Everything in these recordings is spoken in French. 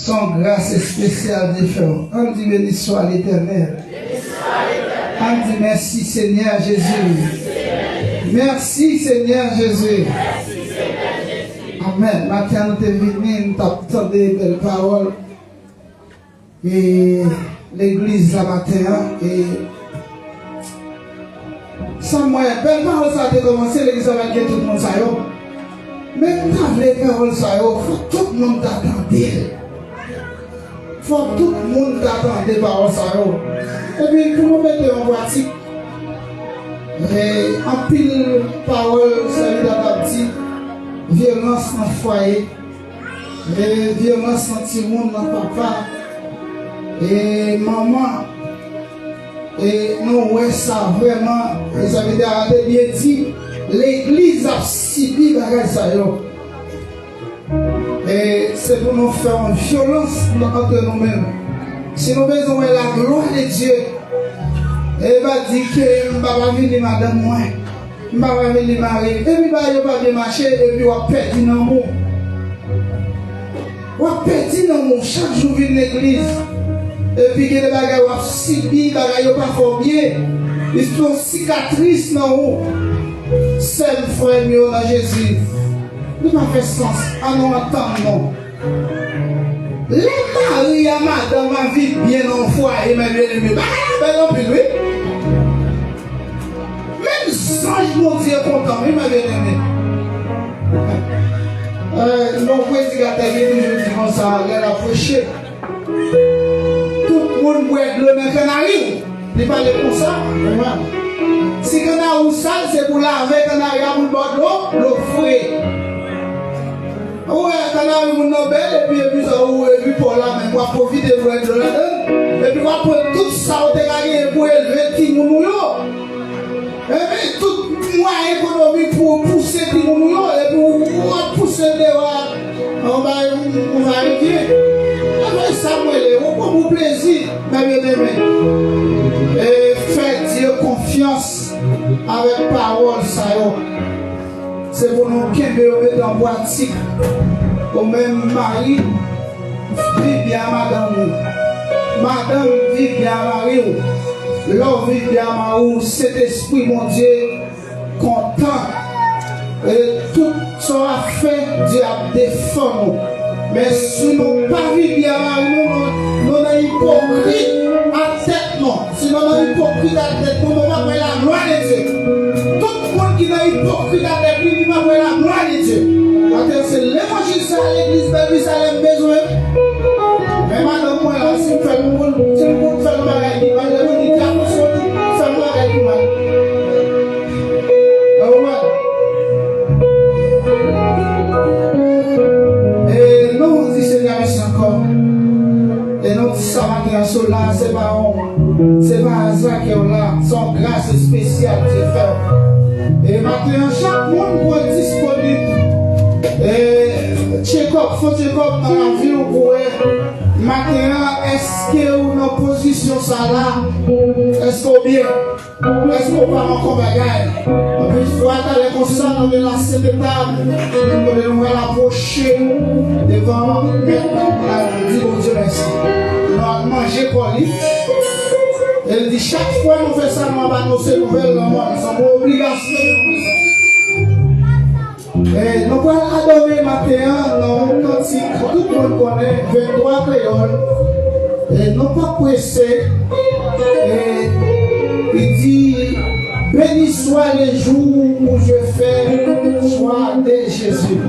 Son grâce spéciale différente. On dit béni soit l'Éternel. On dit merci Seigneur Jésus. Merci Seigneur Jésus. Amen. Maintenant nous te venons, nous t'attendons des belles paroles. Et l'église la matin. Et sans moi, belle parole ça a commencé, l'église avec tout le monde ça y est. Mais quand les paroles ça y est, il faut que tout le monde t'attende. Il faut que tout le monde t'attende des paroles ça y est. Et puis pour nous mettre en pratique, en pile parole, ça y est dans ta petite. Violence dans le foyer, violence dans le monde, dans papa et maman. Et nous, ouais, ça vraiment, et ça veut dire, bien dit, l'église a subi ça. Et c'est pour nous faire une violence entre nous-mêmes. Si nous besoin de la gloire de Dieu, il va dire que je ne vais pas venir madame moi. Je ne vais pas venir marier. Et puis, je ne vais pas bien marcher. Et puis, on va perdre dans le monde. On va perdre dans le monde. Chaque jour, vient l'église. Et puis, il y a des bagages qui ont subi, des bagages qui n'ont pas fait bien. Ils sont cicatrices dans le monde. C'est le frère dans Jésus. Ne pas faire sens. À nous entendre. Les maris à madame va vivre bien dans le foyer. Mais bien aimé. Non plus, oui. Sange mon Dieu content, il m'a bien aimé. Mon président a dit comme ça, il a prêché. Tout le monde boit de l'eau dans le canari. Il parle comme ça. Si le canari sale, c'est pour laver le canari pour le boire de l'eau fouet. Oui, le canari est Nobel, et puis pour là, mais pour profiter de l'eau là-dedans. Et puis pour prendre tout ça, on a pour élever le petit mounouyo. Et puis tout moyen économique pour pousser les gens et pour pousser dehors, on va arriver. Avec ça, on vous plaisir, mes bien-aimés. Et faites Dieu confiance avec parole, ça. C'est pour nous qui mettre dans boîtique. Au même mari, vive bien madame. Madame, vive bien mari. L'homme vit bien Maou, cet esprit, mon Dieu, content. Et tout sera fait, Dieu a défendu. Mais si nous pas vivons bien nous sommes hypocrites à tête, non. Si nous sommes hypocrites à tête, nous ne pouvons pas voir la gloire de Dieu. Tout le monde qui est hypocrite à tête, il ne peut pas voir la gloire de Dieu. C'est l'évangile, c'est l'église de Salem besoin. Mais madame, moi, là, si vous faites le monde, si vous faites le bagage, il va vous dire, faites le bagage du mal. Et nous, on dit, Seigneur, merci encore. Et nous, ça va qui sont là, c'est pas hasard qui est là, son grâce spéciale qui est faite. Et maintenant, chaque monde pour être disponible. Et check-up, faut check-up dans la vie, on pourrait. Maintenant, est-ce que vous dans position ça là? Est-ce qu'on bien? Est-ce qu'on parle encore bagaille? Il faut aller comme ça dans la salle de table. Nous devons l'approcher devant la dire bon Dieu merci. Nous allons manger pour lui. Elle dit chaque fois que nous faisons ça, nous allons annoncer nouvelles dans le monde. Nous avons obligation de faire ça. Et nous allons adorer maintenant dans un cantique que tout le monde connaît, 23 créoles. Et nous pas pressés. Et il dit, béni soit les jours où je fais choix de Jésus.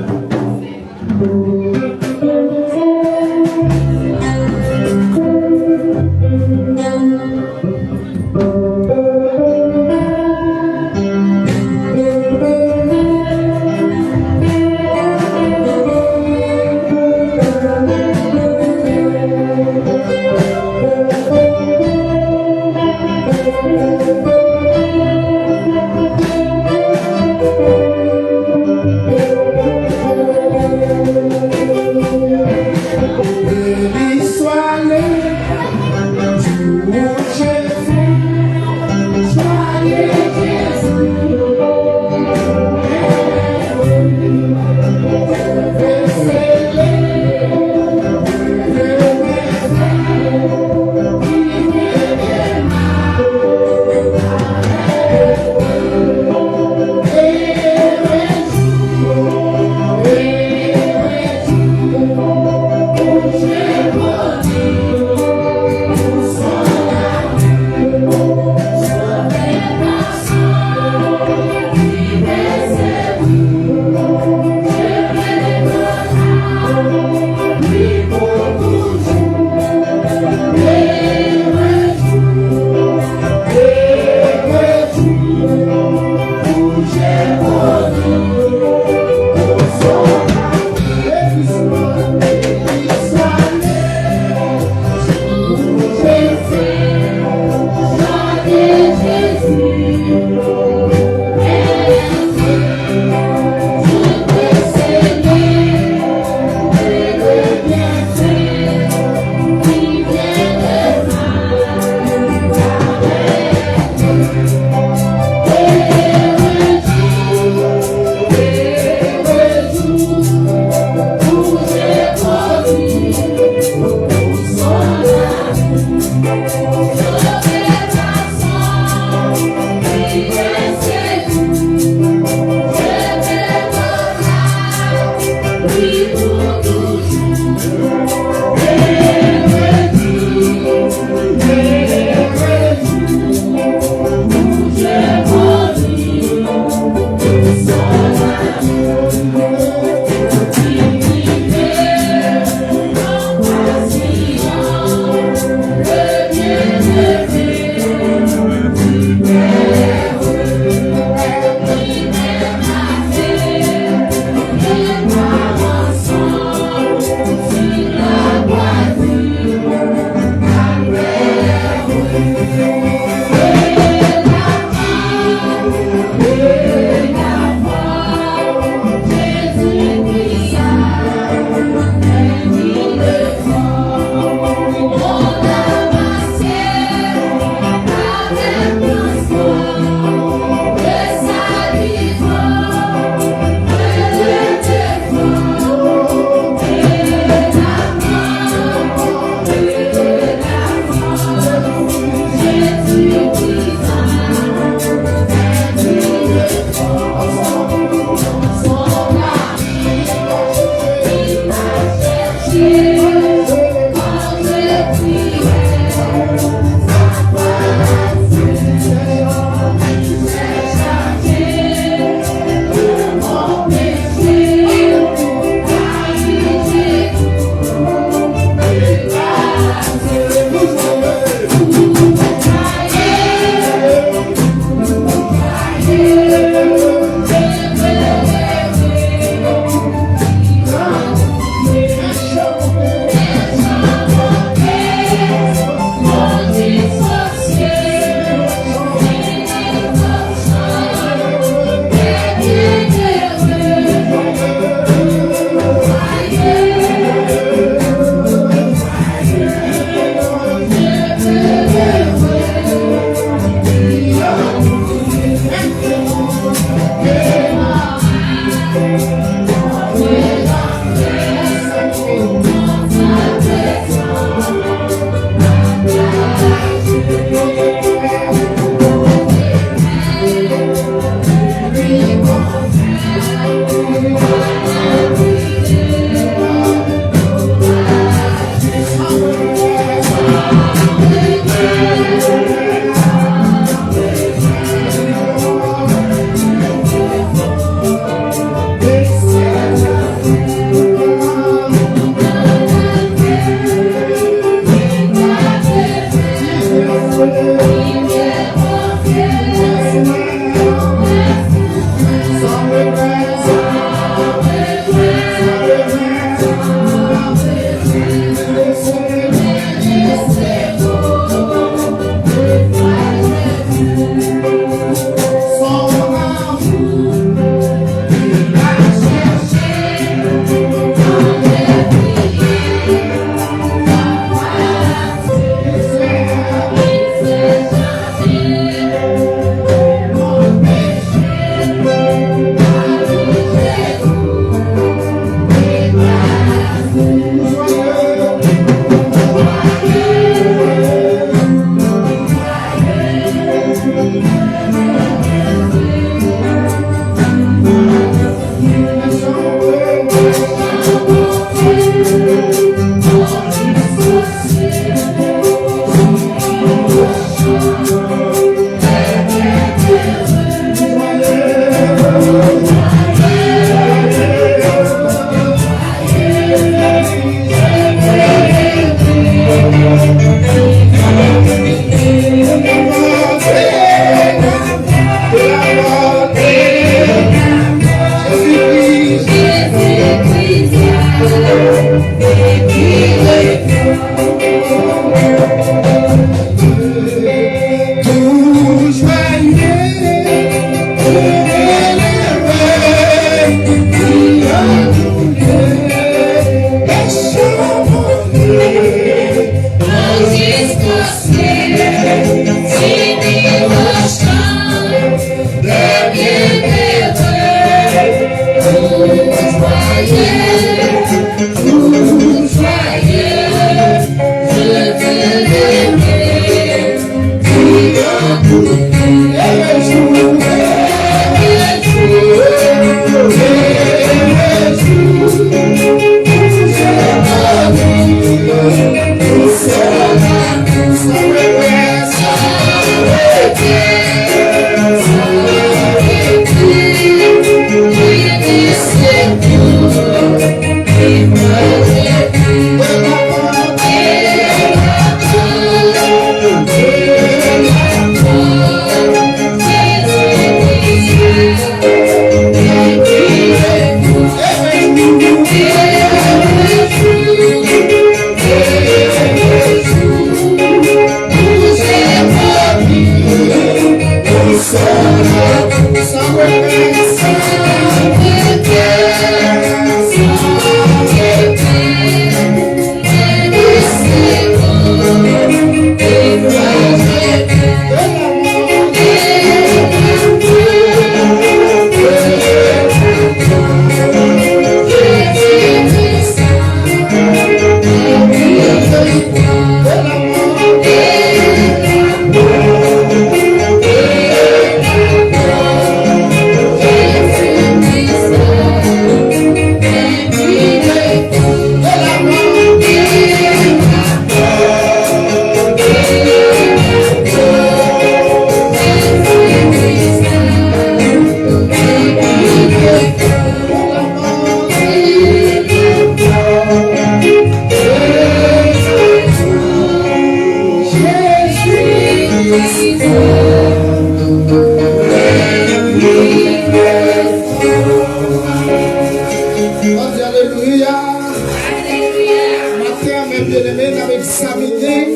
bien-aimés, nous avons examiné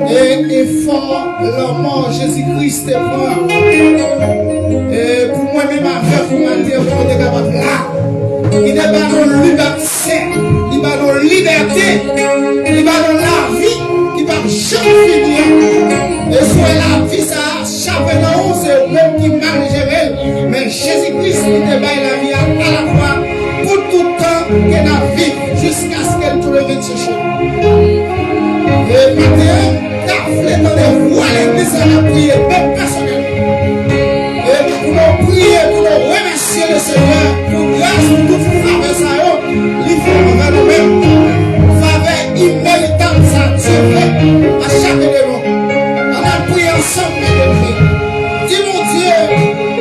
et fort la mort Jésus-Christ est mort. Et pour moi-même, avec vous, je suis capable là. Il n'est pas dans liberté, il va dans liberté, il va dans la vie, qui va jamais finir. Et soit la vie, ça, chaque année, c'est le même qui mal géré. Mais Jésus-Christ, il te baille la vie à la fois pour tout le temps qu'elle a vie jusqu'à ce qu'elle trouve le chercher. Et maintenant, t'as fait dans les voies, l'église a prié, même personnellement. Et pour nous prier, pour nous remercier le Seigneur, pour grâce pour toute faveur, ça y est, il faut envers nous-mêmes. Faveur imméritable, ça tire à chaque élément. On a prié ensemble, mes dis mon Dieu,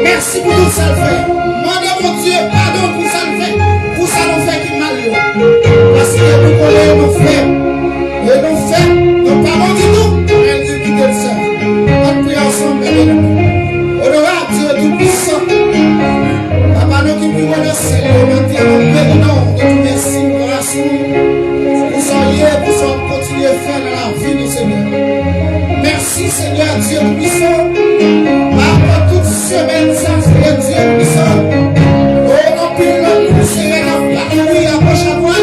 merci pour tout ça le fait. Demandez mon Dieu, pardon pour ça le fait, pour ça nous fait qui mal. Parce que nous connaissons nos frères, et nos frères, nos parents du tout, mais Dieu qui te le sert. On prie ensemble, mes amis. Honorable Dieu tout-puissant, Papa, nous qui nous remercions, nous bénissons, nous merci pour la source, pour son lien, pour son continuer à faire dans la vie du Seigneur. Merci Seigneur Dieu tout-puissant, après toute semaine, ça Dieu tout-puissant. Oh, non plus, non, Seigneur, oui, approche à moi.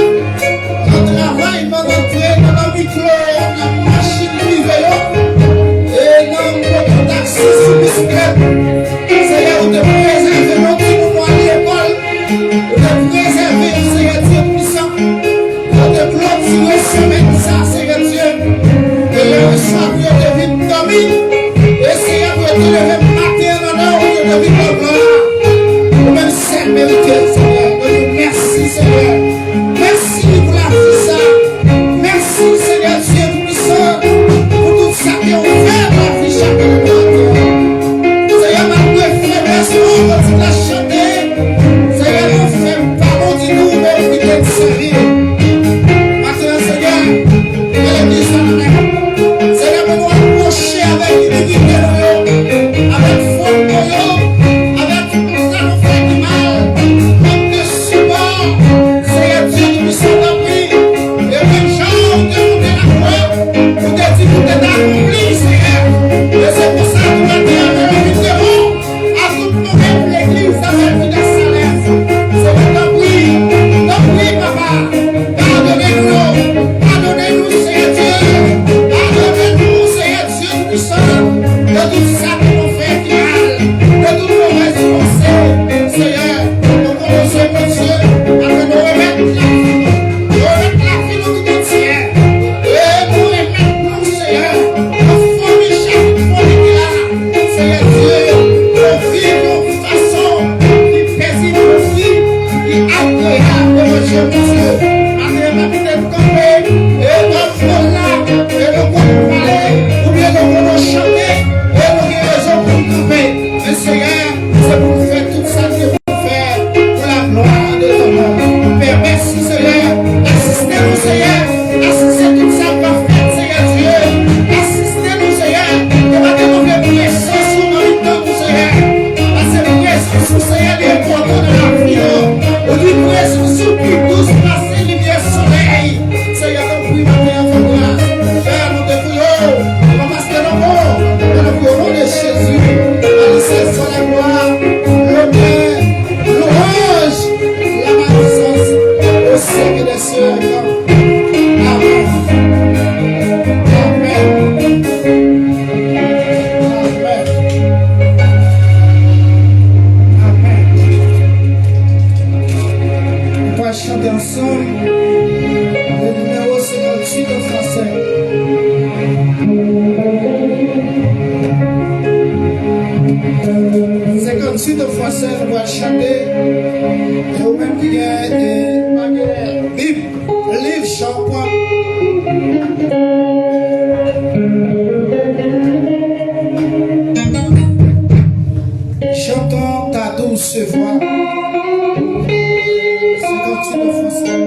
On travaille dans le micro, dans la machine privée, et dans le taxi sur bicyclette. Seigneur, on te préserve, non, qui nous voit à l'école. On te préserve, Seigneur Dieu puissant. On te clôture semaine, ça, Seigneur Dieu. Et le soir, on te vite dormir. Et Seigneur, on te lever matin, non, on te vite dormir. Même c'est mérité, Seigneur. Merci, Seigneur. Merci pour la vie, ça. Merci, Seigneur Dieu puissant, pour tout ça qui ont fait ma vie chaque matin. Seigneur, malgré faiblesse, on continue à chanter. Seigneur, on fait pardon de nous, mais on est sérieux. Maintenant, Seigneur, l'église en main. Seigneur, nous nous approcher avec l'unité, avec foi, avec tout ça nous fait du mal, comme de support. Seigneur Dieu puissant, t'en prie. Et même gens de monter la croix, pour te dire que tu es accompli, Seigneur. Et c'est pour ça que nous nous devons à tout nous-mêmes l'église avec une salaire. Seigneur, t'en prie, Papa. Pardonnez-nous, Seigneur Dieu. Pardonnez-nous, Seigneur Dieu puissant, de tout ça que nous fait qui mal, de toutes nos mauvaises pensées. Seigneur, nous commençons, mon Dieu, à nous remettre la vie. La vie nous tout entière. Et pour les mettre, Seigneur, nos familles, chaque famille qui a, Seigneur Dieu, nous vivons de façon qui paisible, qui agréable, mon Dieu, mon Dieu. Avec ma vie d'être campée, et dans là, et nous pouvons parler, ou bien nous pouvons chanter, et nous avons raison pour nous camper. Mais Seigneur, c'est pour nous faire tout ça que vous faire pour la gloire de ton nom. Père, merci Seigneur. Assistez-nous, Seigneur. Assistez tout ça qu'on va faire, Seigneur Dieu. Assistez-nous, Seigneur. Que va développer pour les sens sur nos temps, Seieur. Parce que nous restons, Seigneur, les importants de la vie. Au lieu de rester sur plus douce, passer lumière soleil. Seigneur, nous prions maintenant en grâce. Père, nous te prions. Parce que nous prions au nom de Jésus. Allez, soit la gloire, l'honneur, l'orange, la magnificence au siècle des siècles. Amen. Amen. Amen. On va chanter ensemble le numéro 58 en français. Suite en français, on va chanter. Et au même qui a des Bible, livre, shampoing. Chantons ta douce voix. 58 en français.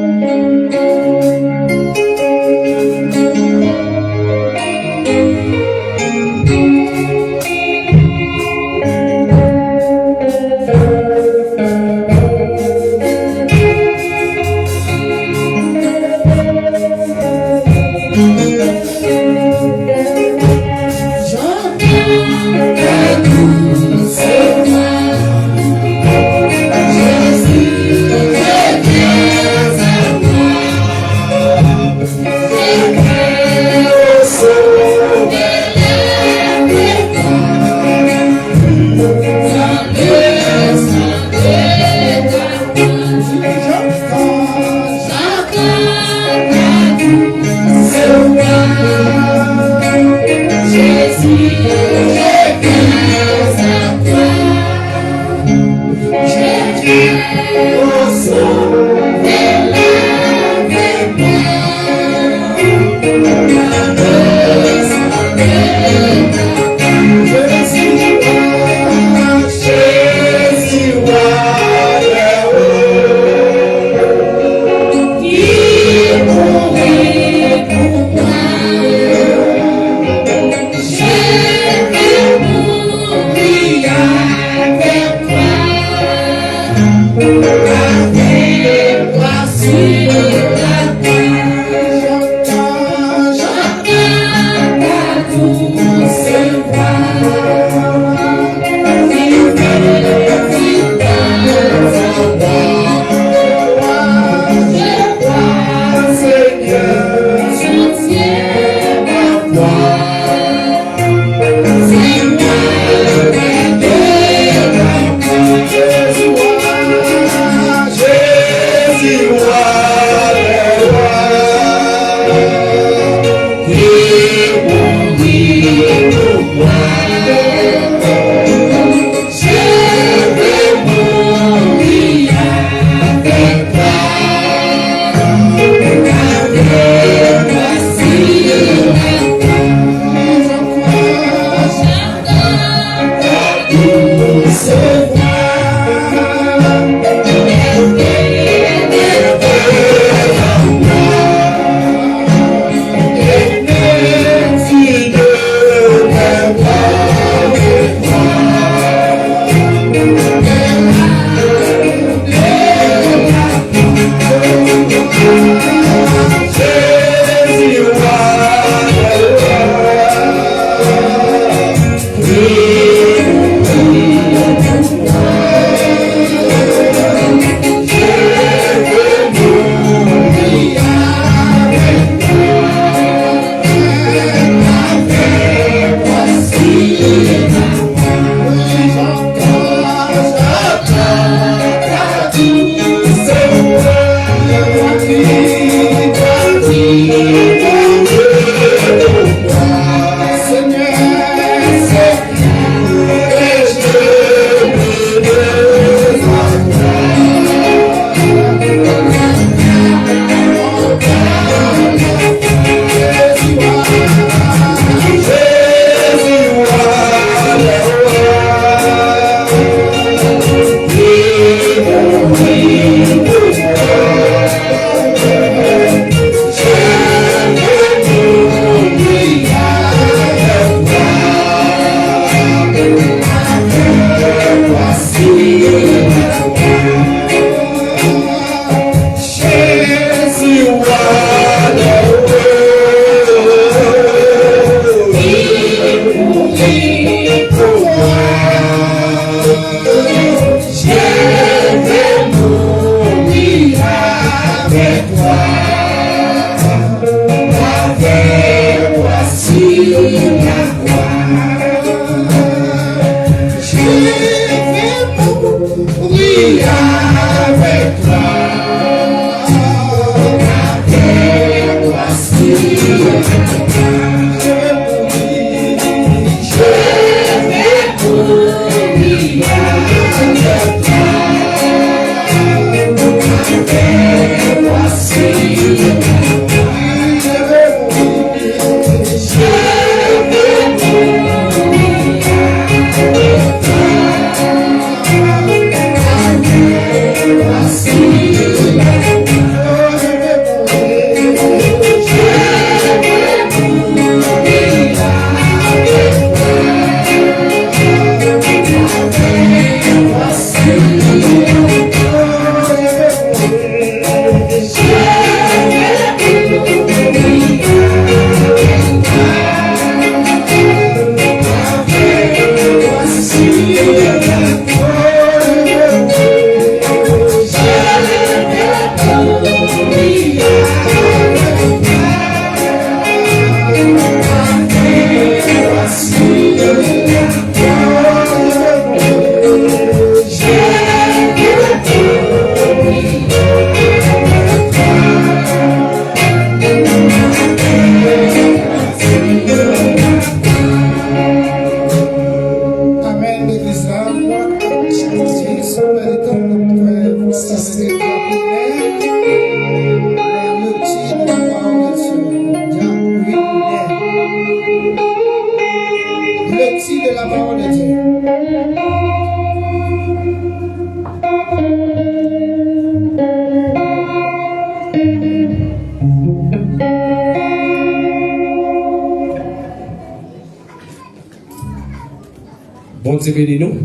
Dieu bénisse nous.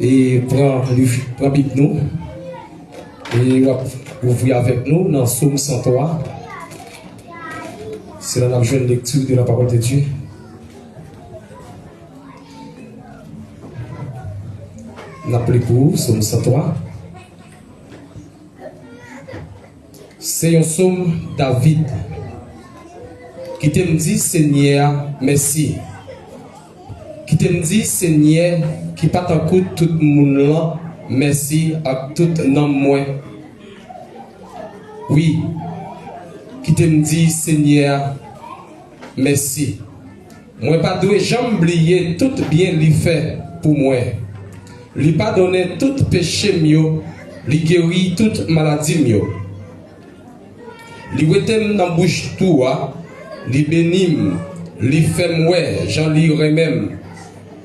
Et prend Bible nous. Et ouvrir avec nous dans Psaume 103. C'est là la jeune lecture de la parole de Dieu. On appelle pour Psaume 103. C'est un psaume David qui te dit Seigneur, merci. Qui te dit Seigneur, qui pas tant coup tout le monde là, merci à tout nom moi. Oui, qui te dit Seigneur, merci. Moi pas doué jamais oublier tout bien lui fait pour moi. Lui pardonner tout péché mieux, lui guérit toute maladie mieux. Lui wete dans bouche tout, lui bénit, lui fait moi, j'en lui remème,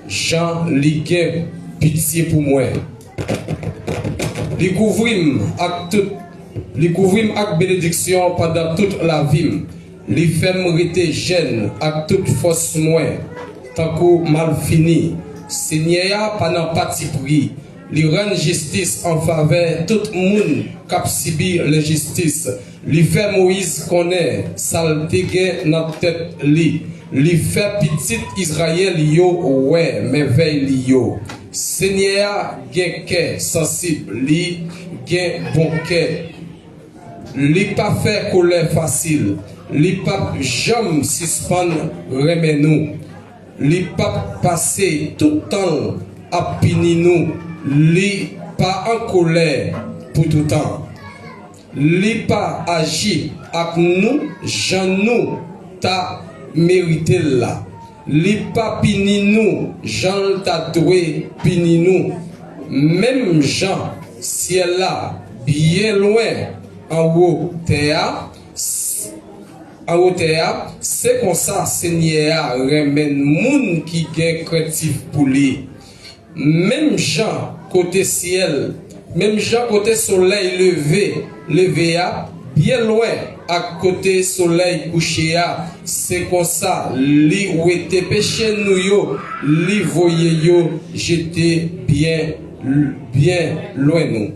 j'en lui gain pitié pour moi. Lui couvrim avec bénédiction pendant toute la vie. Lui fait rester jeune avec toute force moi, tant que mal fini. Seigneur, pendant parti pris, lui rend justice en faveur tout le monde qui a subi l'injustice. Lui fait Moïse connaître saleté dans tête li. Lui fait petit Israël yo ouais merveille yo. Seigneur gen cœur sensible li gen bon cœur. Lui pas fait colère facile. Lui pas jamais suspendre remet nous. Lui pas passer tout le temps à punir nous. Lui pas en colère pour tout le temps. Lui pas agir avec nous, j'en nous t'a mérité là. Lui pas punir nous, j'en t'a doué punir nous. Même Jean, si elle là, bien loin, en haut terre, c'est comme ça, Seigneur, remène moun qui gagne créatif pour lui. Même Jean, côté ciel, même Jean, côté soleil levé, bien loin, à côté soleil couché, c'est comme ça, li ou était péché nous yo, li voyez yo, j'étais bien loin nous.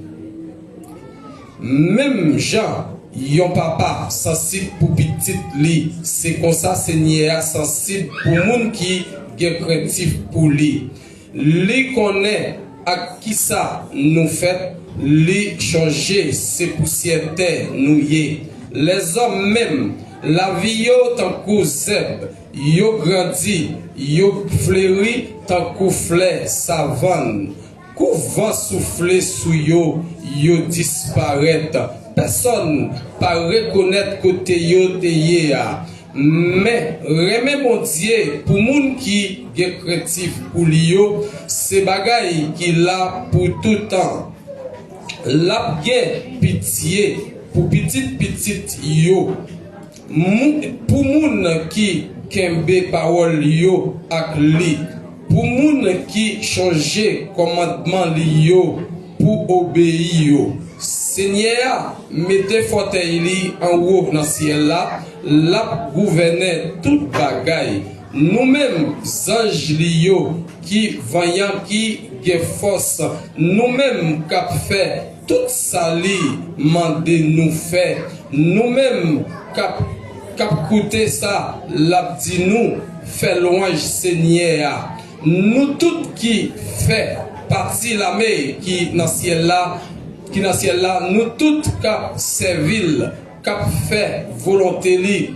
Même Jean, yon papa sensible pour petit li, c'est comme ça Seigneur sensible pour moun qui est craintif pour lui. Li connaît à qui ça nous fait, li changer ses poussières terre nous y. Les hommes même, la vie yo tant que zèbre, yo grandi, yo fleuri tant que fleur savane. Kou vent souffler sous yo, yo disparaît. Personne pas reconnaître côté yo te mais remet mon Dieu pour moun qui est créatif pour yo, c'est bagay qui là pour tout temps. La bien pitié pour petite yo. Pour moun qui kembe parole yo ak li. Pour moun qui changer commandement li yo pour obéir yo. Seigneur, mettez fauteuil en haut dans le ciel là, la gouverner toute bagaille. Nous-mêmes, anges liyo, qui vaillant, qui ont force, nous-mêmes, qui fait tout ça li, mandé nous faire. Nous-mêmes, qui coûté ça, l'a dit nous, fait louange Seigneur. Nous tous qui fait partie la mer qui dans le ciel là, nous tous cap servir, cap fait volonté li.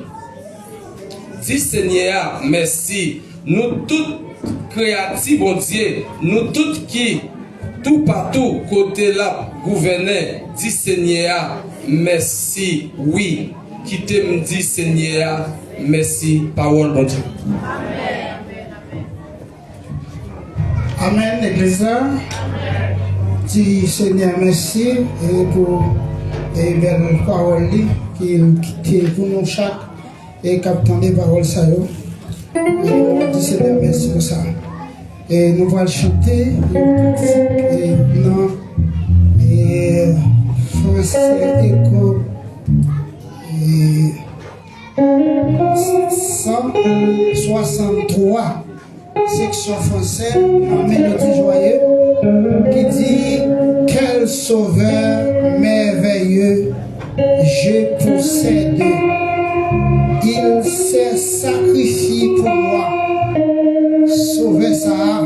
Dis Seigneur, merci. Nous tous créatifs, bon Dieu, nous tous qui tout partout côté là gouverner, dis Seigneur, merci. Oui, qui te me dit Seigneur, merci. Parole bon Dieu. Amen, Église. Dis Seigneur, merci pour les belles paroles qui est pour nous chaque et captant des paroles ça. Dis Seigneur, merci pour ça. Et nous allons chanter et français écho 163. section français, en mélodie joyeuse, qui dit quel sauveur merveilleux je possède. Il s'est sacrifié pour moi. Sauver ça.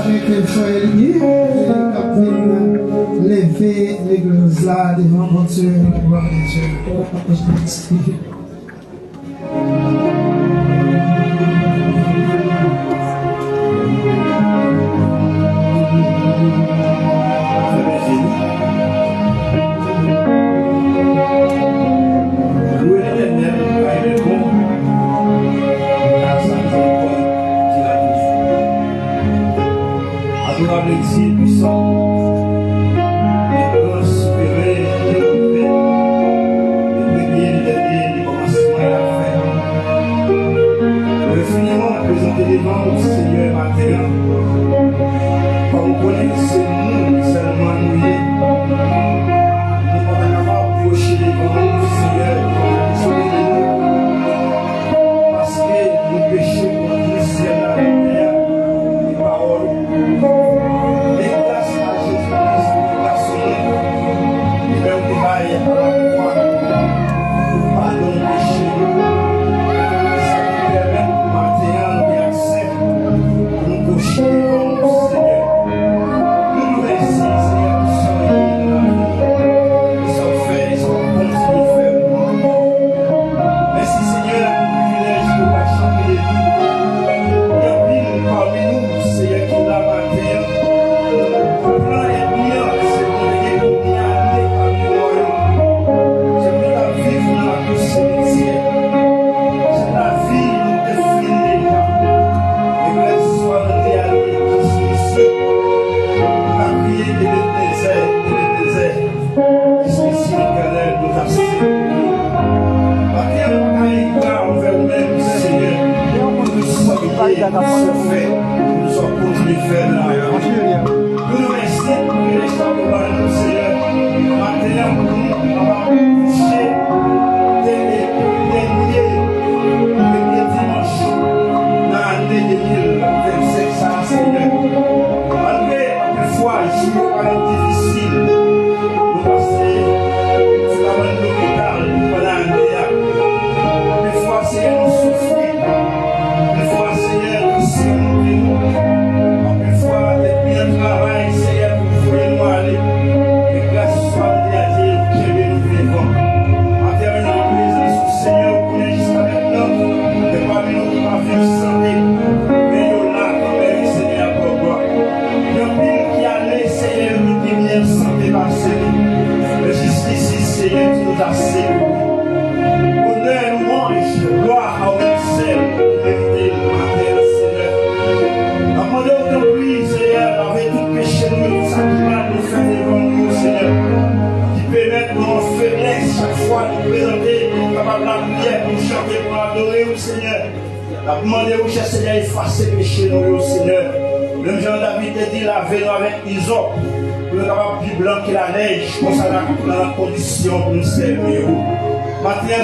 avec le frère lié, et lever l'église là devant mon Dieu, devant mon Dieu. Adorable puissant, le supérieur, le premier, le dernier, le commencement et la fin. Le finiment présenté devant le Seigneur matin, comme vous connaissez, nous seulement nous y nous sommes capables d'approcher devant le Seigneur, parce que nous péchons contre le ciel et la terre, les paroles.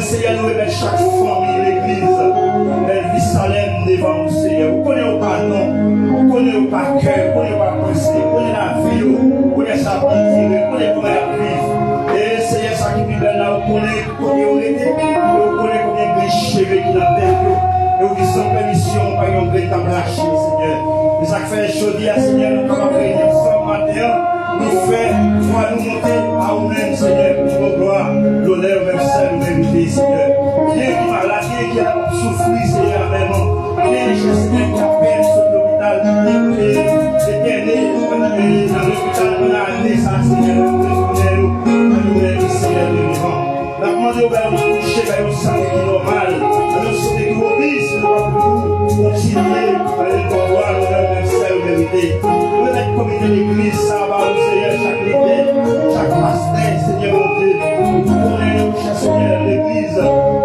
Seigneur, nous remettons chaque famille, l'église, elle vit Salem devant nous, Seigneur. Vous connaissez pas nom, vous connaissez pas cœur, vous connaissez pas pensée, vous connaissez la vie, vous connaissez sa bonté, vous connaissez comment elle vit. Et Seigneur, ça qui vit là, vous connaissez combien on était, vous connaissez combien de cheveux qui dans tête, et vous dites sans permission, par exemple, véritable lâcher, Seigneur. Mais ça fait chaudie à Seigneur, nous sommes réunis ensemble matin, nous fait, pour nous monter à nous-mêmes, Seigneur, pour nous gloire, l'honneur, même ça, nous mériter, Seigneur. Bien qui est malade, qui a souffert, Seigneur, vraiment. Bien les gens, Seigneur, qui a perdu sur l'hôpital, éterné, dans l'hôpital, on a amené ça, Seigneur, nous mériter, Seigneur, de vivant. La demande au Père, nous toucher, vers une santé qui est normale, nous santé qui oblige, nous continuer, par les pouvoirs, nous même ça, nous mériter. Nous mettre comme une église, ça va, Seigneur, chaque leader, chaque pasteur, Seigneur, mon Dieu. Nous connaissons, cher Seigneur, l'église,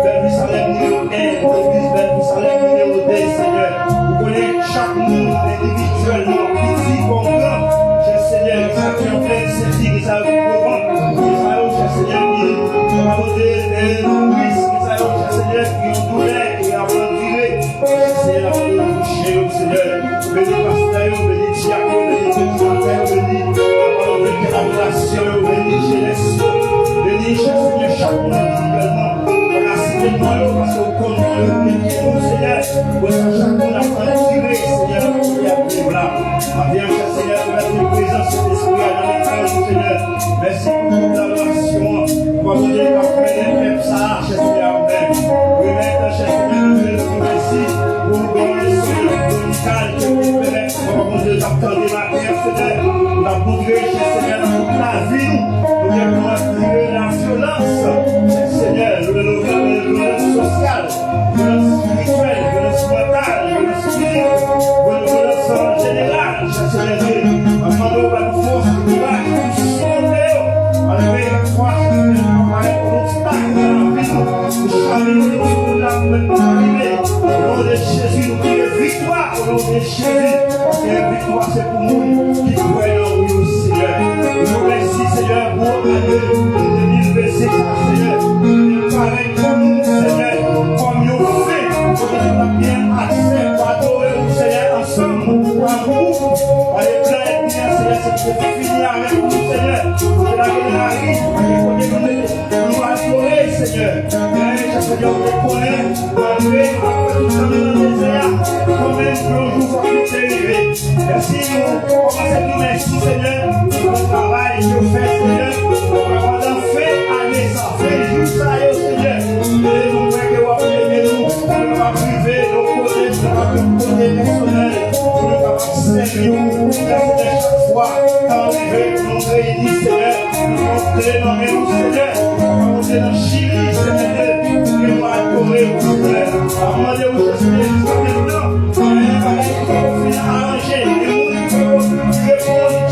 Belle Salem numéro 1, l'église Belle Salem numéro 2, Seigneur. Vous connaissez chaque monde individuellement, petit comme grand, cher Seigneur, ça qui en fait, c'est dit que ça vous prend. Israël, cher Seigneur, qui a voté Louis, Israël, cher Seigneur, qui ont douleur, qui a ventilé, cher Seigneur, qui a touché, Seigneur. Béni pasteur, béni diacre, béni matin, cher Seigneur, pour mettre présence de l'Esprit dans les cœurs, Seigneur. Merci pour toute la relation. Pour nous dire qu'on fait même ça, cher Seigneur, Amen. Remettre, cher Seigneur, nous merci pour le Seigneur dominical qui nous permet, pour nous attendre des matins, Seigneur. Nous avons conduit, cher Seigneur, dans toute la vie, nous devons attirer la violence, Seigneur, le violence sociale, le violence spirituelle, le violence mentale, le violence physique, le violence en général, cher Seigneur. Nous va nous force de courage, nous sauver, à lever la croix, avec l'obstacle de la vie, nous cheminer nous l'arrivée. Au nom de Jésus, nous prions victoire, au nom de Jésus, et la victoire c'est pour nous qui croyons en nous, Seigneur. Nous remercions, Seigneur, pour l'année 2026, Seigneur. Pareil comme nous, Seigneur, comme nous fait, pour que nous ayons bien accès pour adorer le Seigneur ensemble, pour un groupe, avec plein de bien, Seigneur, c'est fini avec nous, Seigneur. C'est la guerre nous adorer, Seigneur. Et Seigneur, on te connaît, malgré après tout ça dans le désert, quand même le jour où tu t'es élevé. Merci, nous commençons nous merci, Seigneur, pour le travail que vous faites, Seigneur. Pendant fait année, ça fait jour, ça y est, Seigneur. Et nous voulons que vous apprenez nous, nous va priver nos côtés, nous va côté personnel, nous va servir nous, chaque fois, quand on veut nous réunir, Seigneur, nous montrer dans les roues, Seigneur, nous montrer dans Chili, Seigneur, nous va adorer, Seigneur. Avant de vous chercher, maintenant, on va arranger, et nous,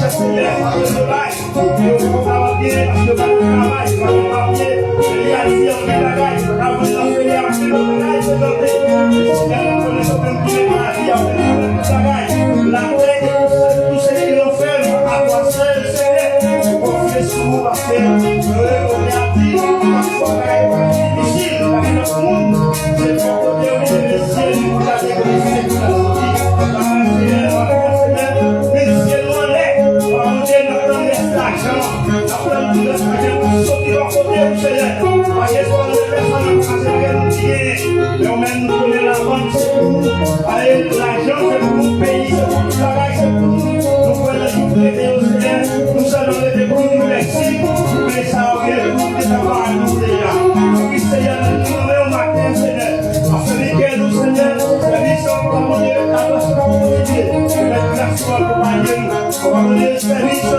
Seigneur, par le travail, nous allons bien, parce que par le travail, par le papier, il y a dit, on est la gagne, avant de l'enseigner, on est la gagne, c'est donné. Seigneur, nous connaissons même plus les maladies, on est la gagne. La tête, tout ce qui l'ont fait, à toi seul, Seigneur, nous confions sur vous, parce que, on est dit, parfois, c'est difficile, la vie dans le monde, c'est pour côté, on est les ciels, pour la découvrir, pour la sortie, dans la Seigneur, mais c'est loin là. On est dans l'argent, la plante de l'argent pour sortir en côté, Seigneur. Parce que les personnes qui ont fait mais on même nous connaît la banque, c'est pour nous. Allez, l'argent, c'est pour nous payer, c'est pour nous travailler, c'est pour nous. Nous pouvons nous prêter au Seigneur, nous allons les débrouiller, merci. Mais ça a bien pour que ça va à nous déjà. Oui, Seigneur, nous nous au matin, Seigneur. Afin que nous, Seigneur, la mission pour amener la place pour continuer. La place pour accompagner nous. Pour amener le service et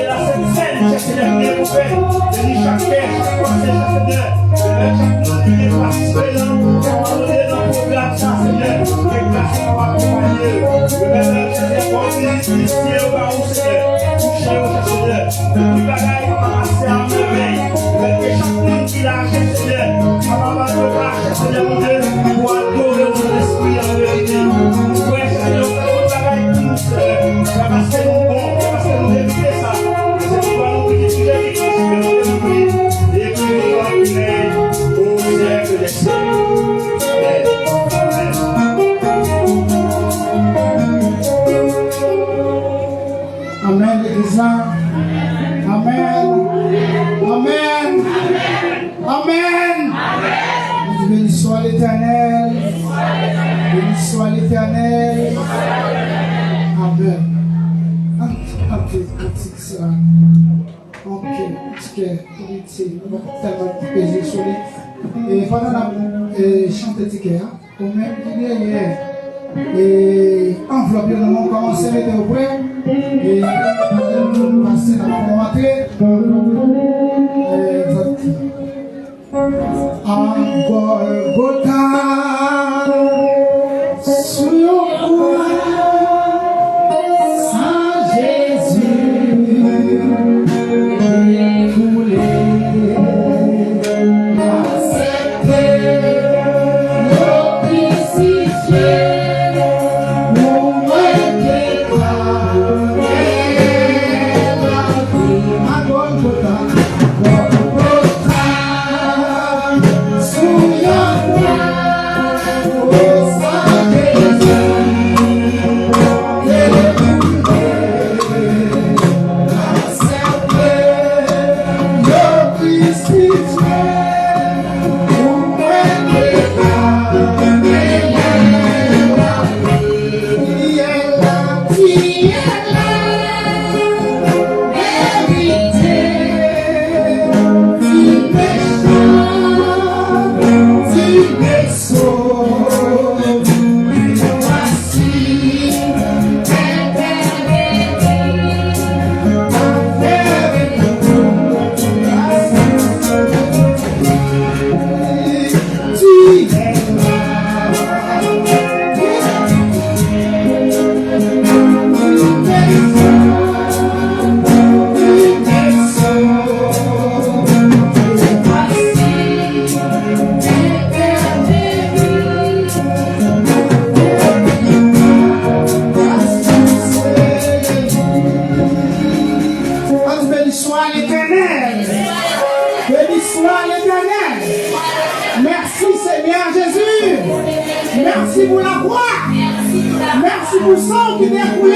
la scène, Seigneur, bien pour faire. Et chaque père, chaque conseil, Seigneur. Chaque nom qui est participé pour amener dans le programme, Seigneur. Les classes pour accompagner. Le même Seigneur, pour venir ici au baron, Seigneur. Toucher au Seigneur. Le plus bagaille pour passer à merveille. Que chaque monde qui l'a acheté, Seigneur. Avant de lâcher, Seigneur, mon Dieu, pour adorer ton esprit en vérité. Oui, Seigneur, fais-nous bagaille pour nous, Seigneur. Parce que nous bon, parce que nous évitons ça. C'est pourquoi nous prions tous les vies, Seigneur, nous prions. Et puis nous allons prier au siècle des siècles. Amen. Amen, l'Église. Amen. Amen. Amen. Béni soit l'Éternel. Béni soit l'Éternel. Amen. Ok, petite sœur. Ok, on va tellement peser sur lui. Et pendant la chante ticket, au même derrière, et enveloppe, nous avons commencé à mettre au près. Et nous passer dans la rentrée. Golgotha, sur le croix, Saint Jésus, écoulé, accepté, l'officier, pour me déclarer. Merci pour la croix. Merci pour le sang qui est coulé.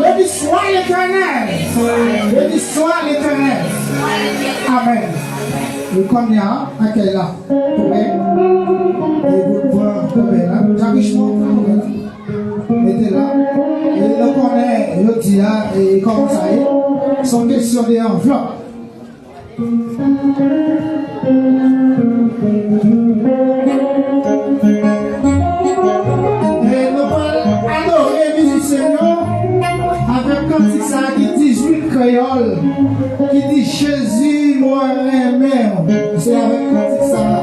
Béni soit l'Éternel. Béni soit l'Éternel. Amen. Le combien accueille là. Et vous pouvez là. J'arrive mettez là. Et le connaît, le dit là, et comme ça y est, sont question des enveloppes. Et nous allons adorer les Seigneur avec un petit ça qui dit 18 créoles, qui dit Jésus, moi, même. C'est avec un petit ça.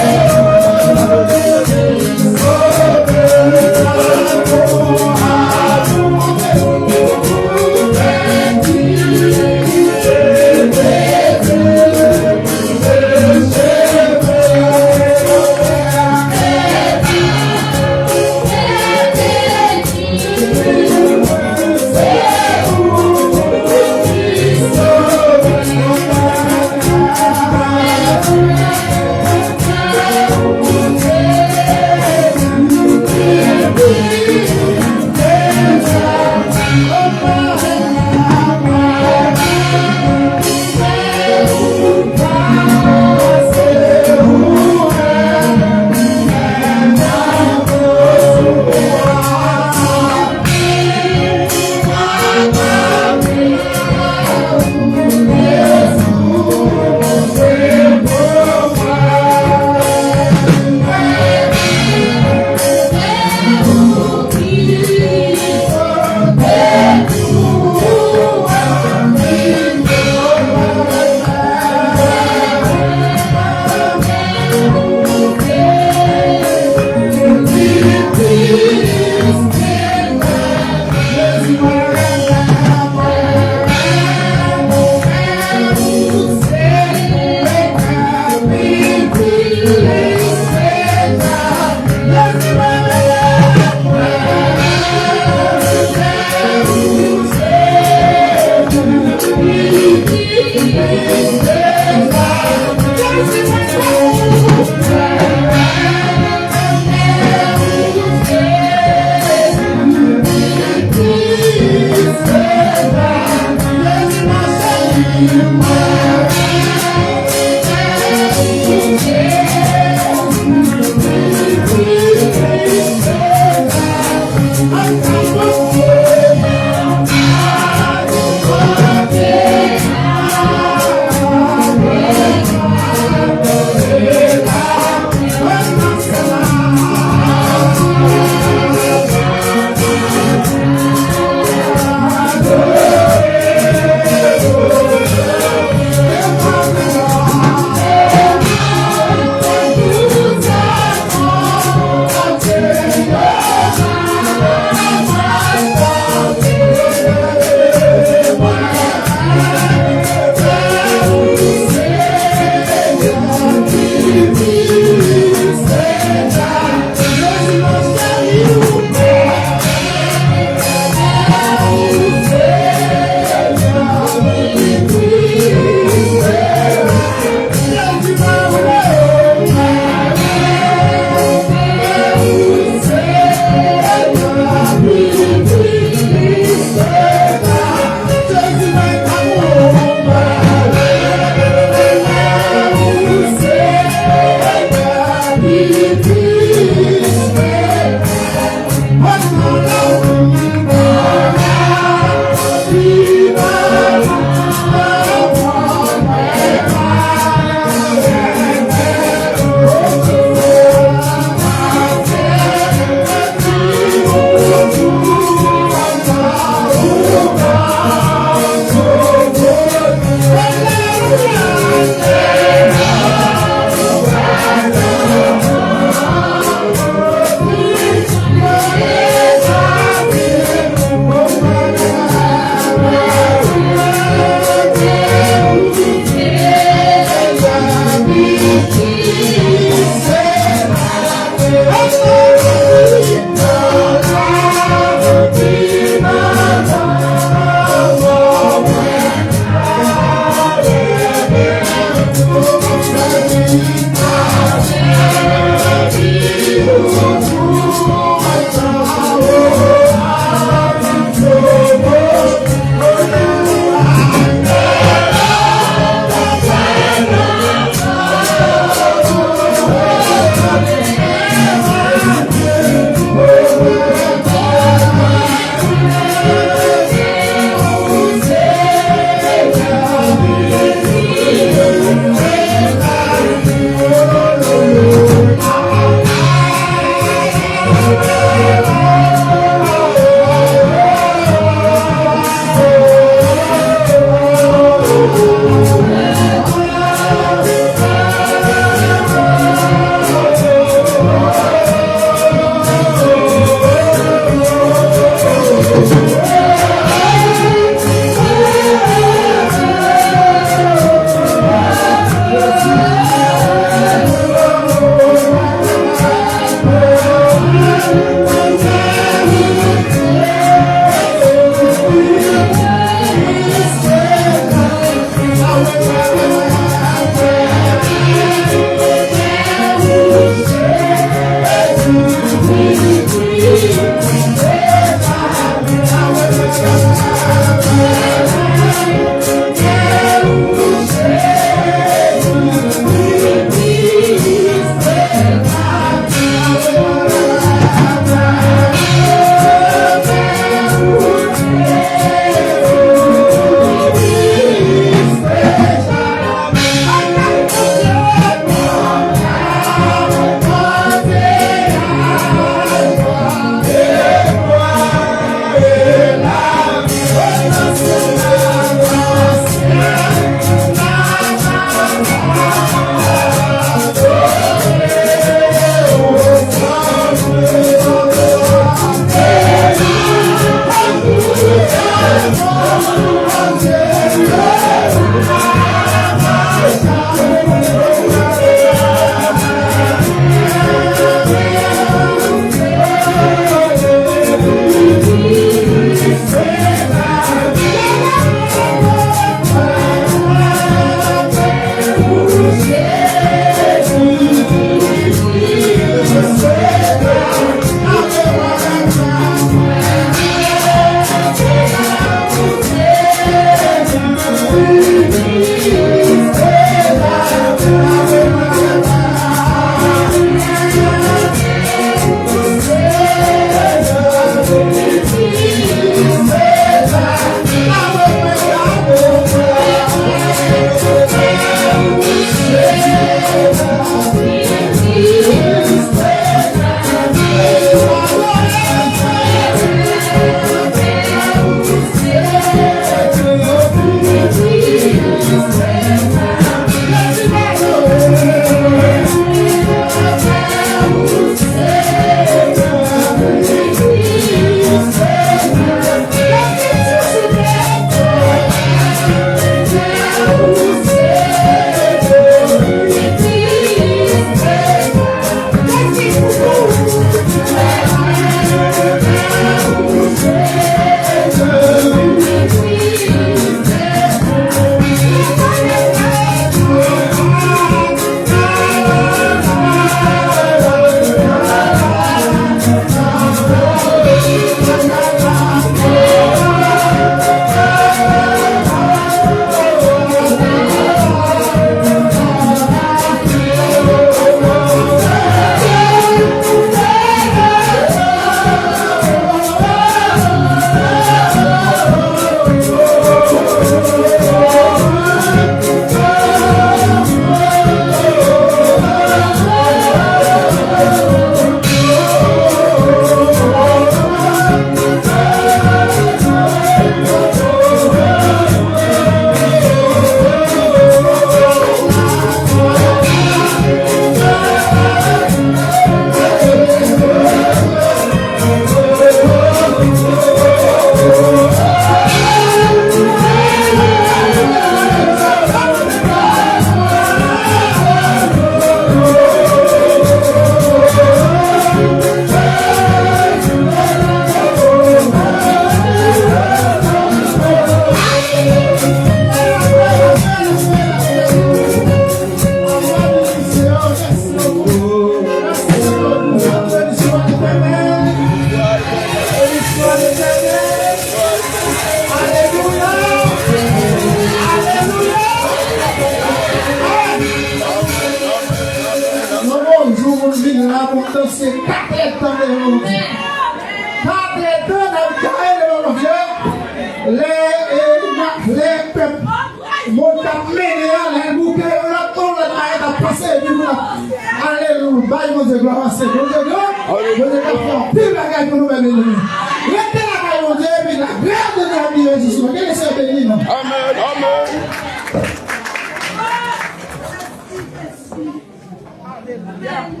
Amen.